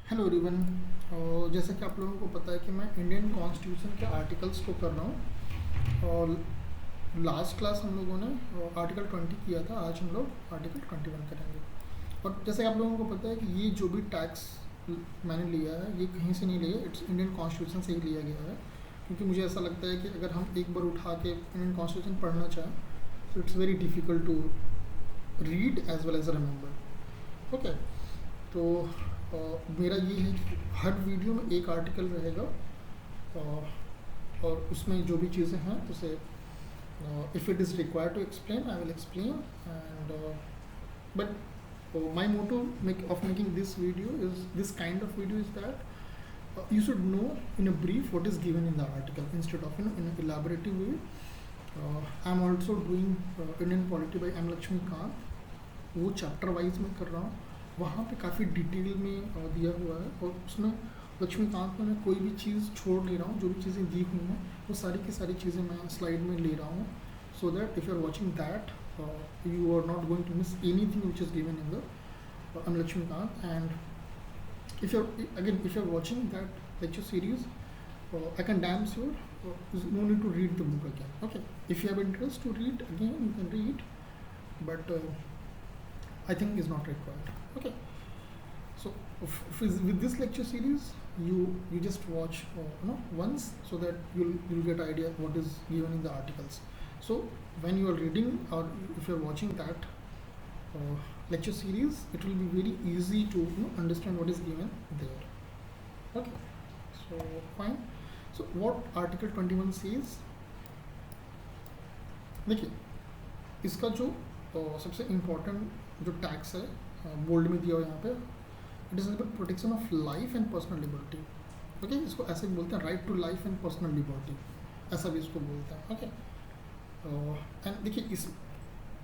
Hello everyone. जैसा कि आप लोगों को पता है कि मैं इंडियन कॉन्स्टिट्यूशन के आर्टिकल्स को कर रहा हूँ। और लास्ट क्लास हम लोगों ने आर्टिकल 20 किया था। आज हम लोग आर्टिकल 21 करेंगे। और जैसे कि आप लोगों को पता है कि ये जो भी टैक्स मैंने लिया है ये कहीं से नहीं लिया, इट्स इंडियन कॉन्स्टिट्यूशन से ही लिया गया है। क्योंकि मुझे ऐसा लगता है कि अगर हम एक बार उठा के इंडियन कॉन्स्टिट्यूशन पढ़ना चाहें तो it's very difficult to read as well as remember. Okay. तो मेरा ये है कि हर वीडियो में एक आर्टिकल रहेगा। और उसमें जो भी चीज़ें हैं उसे if it is required to explain I will explain and but my motto of making this video is this kind of video is that you should know in a brief what is given in the article instead of in an elaborative way. I'm also doing Indian Polity by M. Lakshmikant. वो chapter wise में कर रहा हूँ, वहाँ पे काफ़ी detail में दिया हुआ है। और उसमें लक्ष्मीकांत में मैं कोई भी चीज़ छोड़ नहीं रहा हूँ। जो भी चीज़ें दी हुई हैं वो सारी की सारी चीज़ें मैं स्लाइड में ले रहा हूँ, so that if you are watching that you are not going to miss anything which is given in the Lakshmikant. And if you're watching that lecture series, I can damn sure there's no need to read the book again. Okay, if you have interest to read again you can read, but I think is not required. Okay, so with this lecture series you just watch once, so that you'll get idea what is given in the articles. So when you are reading or if you are watching that lecture series, it will be very easy to understand what is given there. Okay, so fine. So what article 21 says, देखिए इसका जो सबसे important जो tax है bold में दिया हुआ यहाँ पे, it is about protection of life and personal liberty. Okay, इसको ऐसे भी बोलते हैं right to life and personal liberty, ऐसा भी इसको बोलते हैं। ओके, एंड देखिए इस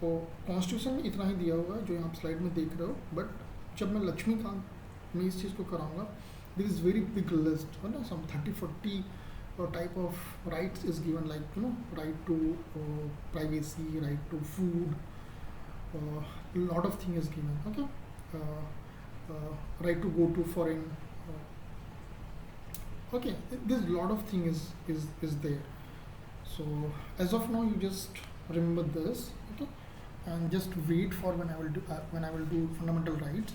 कॉन्स्टिट्यूशन में इतना ही दिया हुआ है जो यहाँ स्लाइड में देख रहे हो, बट जब मैं लक्ष्मीकांत में इस चीज़ को कराऊंगा this is very big list है ना, सम 30-40 type of rights is given, like right to privacy, right to food, a lot of thing is given. Okay, right to go to foreign, okay, this lot of thing is there. So as of now you just remember this. Okay, and just wait for when I will do fundamental rights.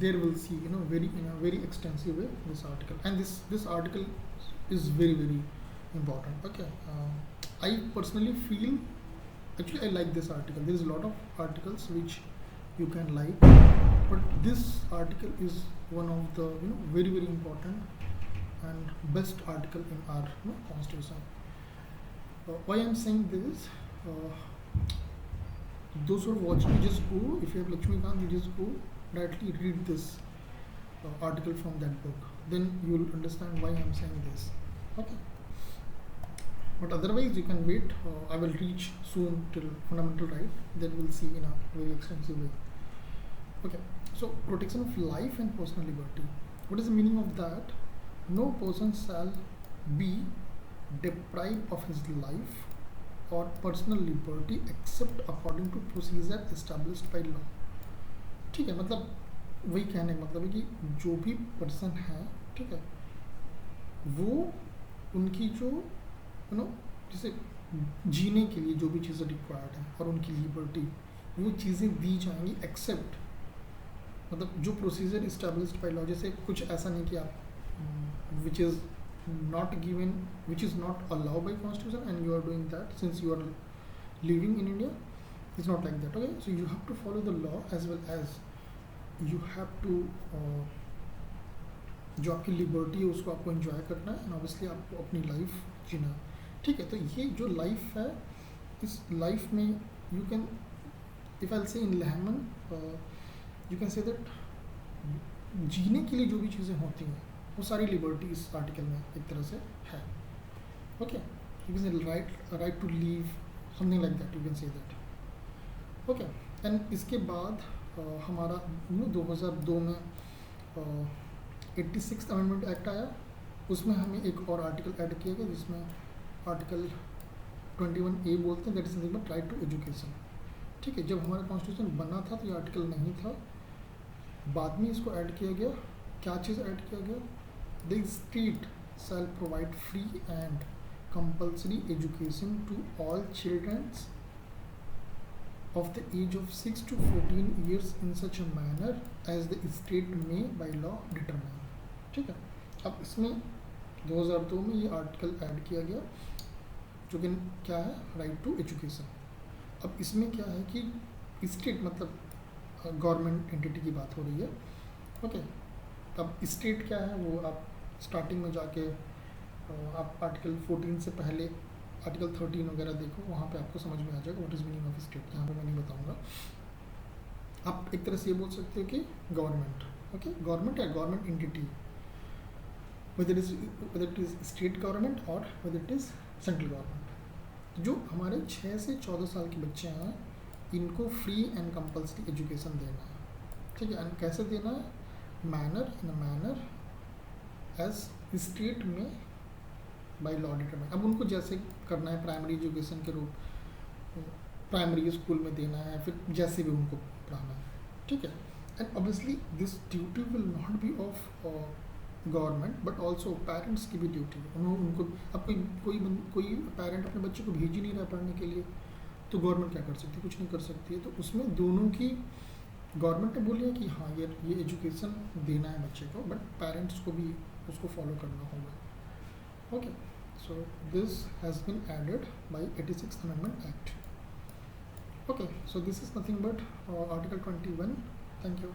There will see very in a very extensive way this article, and this article is very very important. Okay, I personally feel actually I like this article. There is a lot of articles which you can like, but this article is one of the very very important and best article in our constitution. Why I'm saying this, those who are watching, you just go, if you have Lakshmikant, you just go directly read this article from that book, then you will understand why I'm saying this. Okay, but otherwise you can wait. I will reach soon till fundamental right, then we'll see in a very extensive way. Okay, so protection of life and personal liberty, what is the meaning of that? No person shall be deprived of his life or personal liberty except according to procedure established by law. ठीक है, मतलब वही कहने का मतलब है कि जो भी पर्सन है, ठीक है, वो उनकी जो जैसे जीने के लिए जो भी चीज़ें रिक्वायर्ड हैं और उनकी लिबर्टी, वो चीज़ें दी जाएंगी एक्सेप्ट, मतलब जो प्रोसीजर इस्टेब्लिश्ड बाय लॉ। जैसे कुछ ऐसा नहीं कि आप which is not given, which is not allowed by constitution, and you are doing that since you are living in India. It's not like that. Okay, so you have to follow the law as well as you have to जो आपकी liberty है उसको आपको enjoy करना है, and obviously आपको अपनी life जीना है। ठीक है, तो ये जो लाइफ है, इस लाइफ में you can, if I say in layman, you can say that जीने के लिए जो भी चीज़ें होती हैं वो सारी लिबर्टी इस आर्टिकल में एक तरह से है। Okay, you can say right to live, something like that, you can say that. Okay, and इसके बाद हमारा 2002 में 86th अमेंडमेंट एक्ट आया, उसमें हमें एक और आर्टिकल ऐड किया गया जिसमें आर्टिकल 21A बोलते हैं, that is nothing but right to education. ठीक है, जब हमारा कॉन्स्टिट्यूशन बना था तो ये आर्टिकल नहीं था, बाद में इसको ऐड किया गया क्या चीज़ ऐड किया गया, the state shall provide free and compulsory education to all children of the age of 6 to 14 years in such a manner as the state may by law determine। ठीक है, अब इसमें 2002 में ये आर्टिकल ऐड किया गया जो कि क्या है, राइट टू एजुकेशन। अब इसमें क्या है कि स्टेट मतलब गवर्नमेंट एंटिटी की बात हो रही है, ओके। अब स्टेट क्या है वो आप स्टार्टिंग में जाके आप आर्टिकल 14 से पहले आर्टिकल 13 वगैरह देखो, वहाँ पे आपको समझ में आ जाएगा what is meaning of state. यहाँ पे मैं नहीं बताऊँगा। आप एक तरह से ये बोल सकते हो कि गवर्नमेंट, ओके, गवर्नमेंट या government entity, whether it is state government और whether it is central government. जो हमारे 6 से 14 साल के बच्चे हैं इनको फ्री एंड कंपल्सरी एजुकेशन देना है, ठीक है। एंड कैसे देना है, manner in a manner as state में बाई लॉ डिटरमाइन। अब उनको जैसे करना है प्राइमरी एजुकेशन के रूप, प्राइमरी स्कूल में देना है, फिर जैसे भी उनको पढ़ाना है, ठीक है। And obviously this duty will not be of government but also parents की भी ड्यूटी है। उनको अब कोई पेरेंट अपने बच्चे को भेज ही नहीं रहा पढ़ने के लिए, तो गवर्नमेंट क्या कर सकती है, कुछ नहीं कर सकती है। तो उसमें दोनों की गवर्नमेंट ने बोली है कि हाँ ये एजुकेशन देना है बच्चे को, बट पेरेंट्स को भी उसको फॉलो करना होगा, okay. So this has been added by 86th Amendment Act, okay। So this is nothing but Article 21। Thank you।